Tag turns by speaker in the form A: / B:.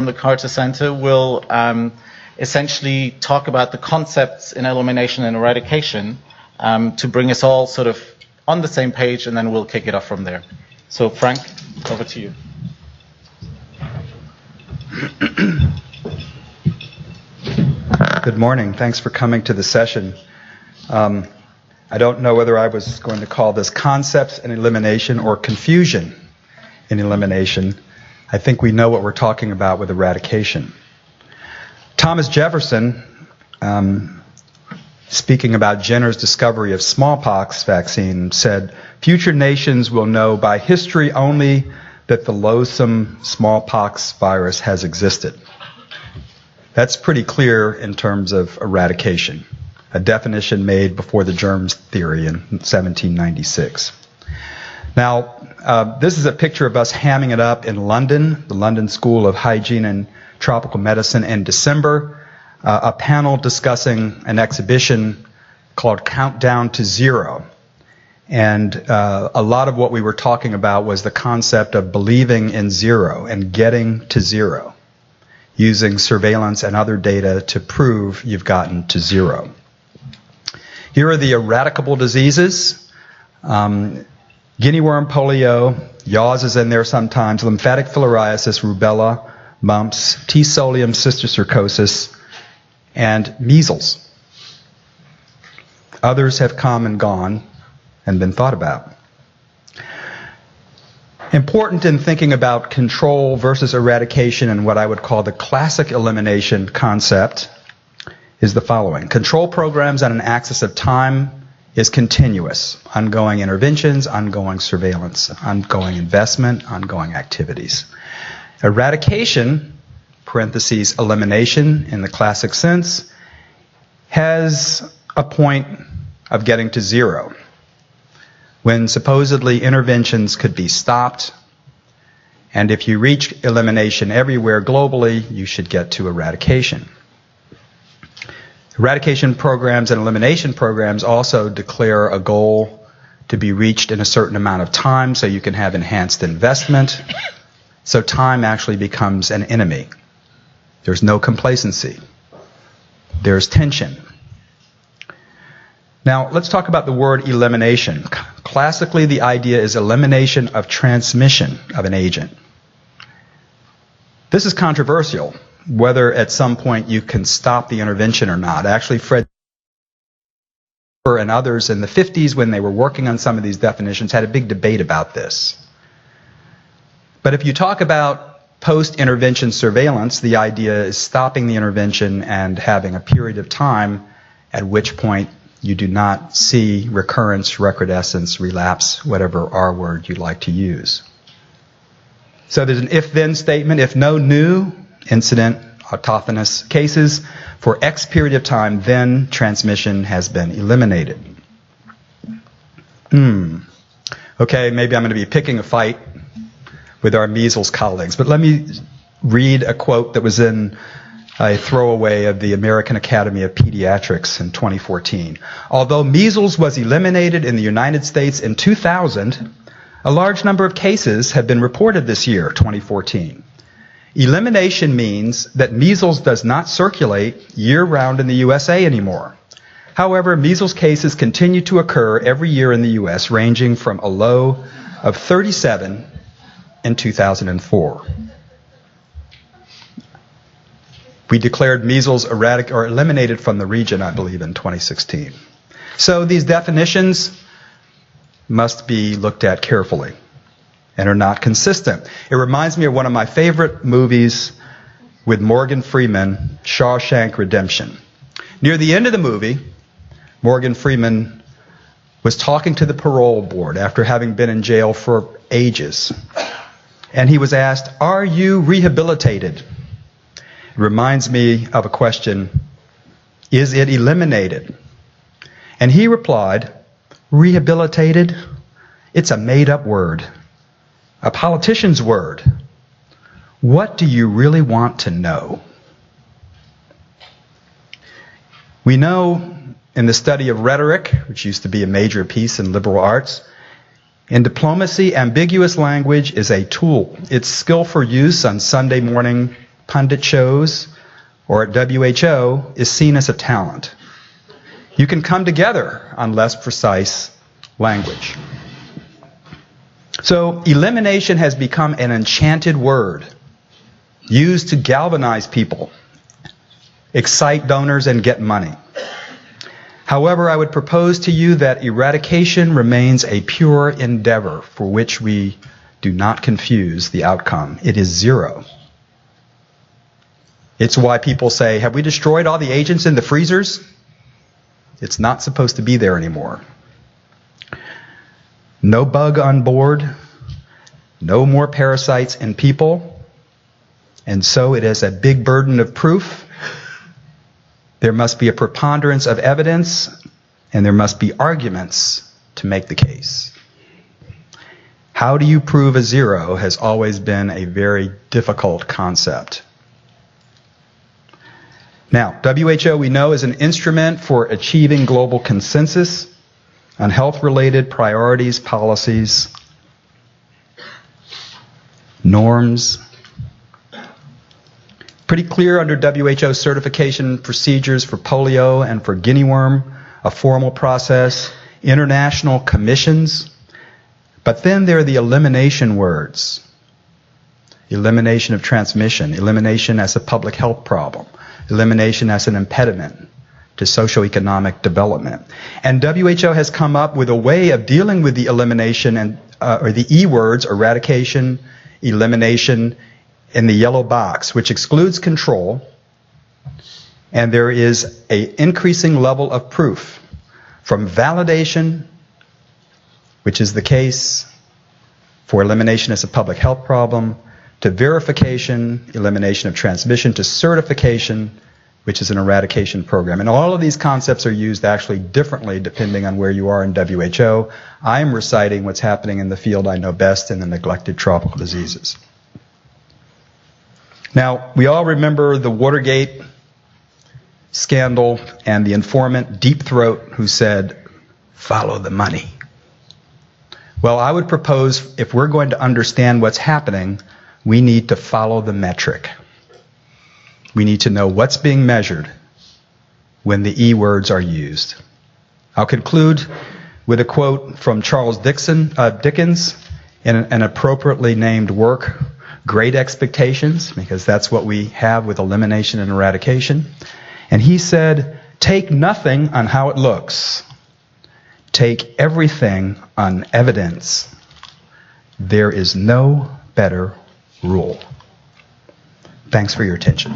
A: from the Carter Center will essentially talk about the concepts in elimination and eradication to bring us all sort of on the same page, and then we'll kick it off from there. So Frank, over to you.
B: Good morning. Thanks for coming to the session. I don't know whether I was going to call this concepts in elimination or confusion in elimination. I think we know what we're talking about with eradication. Thomas Jefferson, speaking about Jenner's discovery of smallpox vaccine, said, "Future nations will know by history only that the loathsome smallpox virus has existed." That's pretty clear in terms of eradication, a definition made before the germs theory in 1796. Now, this is a picture of us hamming it up in London, the London School of Hygiene and Tropical Medicine in December, a panel discussing an exhibition called Countdown to Zero. And a lot of what we were talking about was the concept of believing in zero and getting to zero, using surveillance and other data to prove you've gotten to zero. Here are the eradicable diseases. Guinea worm, polio, yaws is in there sometimes, lymphatic filariasis, rubella, mumps, T. solium cysticercosis, and measles. Others have come and gone and been thought about. Important in thinking about control versus eradication and what I would call the classic elimination concept is the following. Control programs on an axis of time is continuous. Ongoing interventions, ongoing surveillance, ongoing investment, ongoing activities. Eradication, parentheses, elimination in the classic sense, has a point of getting to zero, when supposedly interventions could be stopped, and if you reach elimination everywhere globally, you should get to eradication. Eradication programs and elimination programs also declare a goal to be reached in a certain amount of time so you can have enhanced investment. So time actually becomes an enemy. There's no complacency. There's tension. Now, let's talk about the word elimination. Classically, the idea is elimination of transmission of an agent. This is controversial, whether at some point you can stop the intervention or not. Actually, Fred and others in the 50s, when they were working on some of these definitions, had a big debate about this. But if you talk about post-intervention surveillance, the idea is stopping the intervention and having a period of time at which point you do not see recurrence, recrudescence, relapse, whatever R word you'd like to use. So there's an if-then statement. If no new incident, autophonous cases for X period of time, then transmission has been eliminated. Okay, maybe I'm going to be picking a fight with our measles colleagues, but let me read a quote that was in a throwaway of the American Academy of Pediatrics in 2014. Although measles was eliminated in the United States in 2000, a large number of cases have been reported this year, 2014. Elimination means that measles does not circulate year-round in the USA anymore. However, measles cases continue to occur every year in the US, ranging from a low of 37 in 2004. We declared measles eliminated from the region, I believe, in 2016. So these definitions must be looked at carefully and are not consistent. It reminds me of one of my favorite movies with Morgan Freeman, Shawshank Redemption. Near the end of the movie, Morgan Freeman was talking to the parole board after having been in jail for ages. And he was asked, "Are you rehabilitated?" It reminds me of a question, is it eliminated? And he replied, "Rehabilitated? It's a made-up word, a politician's word. What do you really want to know?" We know in the study of rhetoric, which used to be a major piece in liberal arts, in diplomacy, ambiguous language is a tool. Its skillful use on Sunday morning pundit shows or at WHO is seen as a talent. You can come together on less precise language. So elimination has become an enchanted word used to galvanize people, excite donors, and get money. However, I would propose to you that eradication remains a pure endeavor for which we do not confuse the outcome. It is zero. It's why people say, have we destroyed all the agents in the freezers? It's not supposed to be there anymore. No bug on board, no more parasites in people, and so it is a big burden of proof. There must be a preponderance of evidence, and there must be arguments to make the case. How do you prove a zero has always been a very difficult concept. Now, WHO, we know, is an instrument for achieving global consensus on health-related priorities, policies, norms. Pretty clear under WHO certification procedures for polio and for guinea worm, a formal process, international commissions. But then there are the elimination words. Elimination of transmission, elimination as a public health problem, elimination as an impediment to socioeconomic development. And WHO has come up with a way of dealing with the elimination and or the E words, eradication, elimination, in the yellow box, which excludes control, and there is an increasing level of proof from validation, which is the case for elimination as a public health problem, to verification, elimination of transmission, to certification, which is an eradication program. And all of these concepts are used actually differently depending on where you are in WHO. I am reciting what's happening in the field I know best in the neglected tropical diseases. Now, we all remember the Watergate scandal and the informant Deep Throat who said, "Follow the money." Well, I would propose if we're going to understand what's happening, we need to follow the metric. We need to know what's being measured when the E words are used. I'll conclude with a quote from Charles Dickens in an appropriately named work, Great Expectations, because that's what we have with elimination and eradication. And he said, take nothing on how it looks. Take everything on evidence. There is no better rule. Thanks for your attention.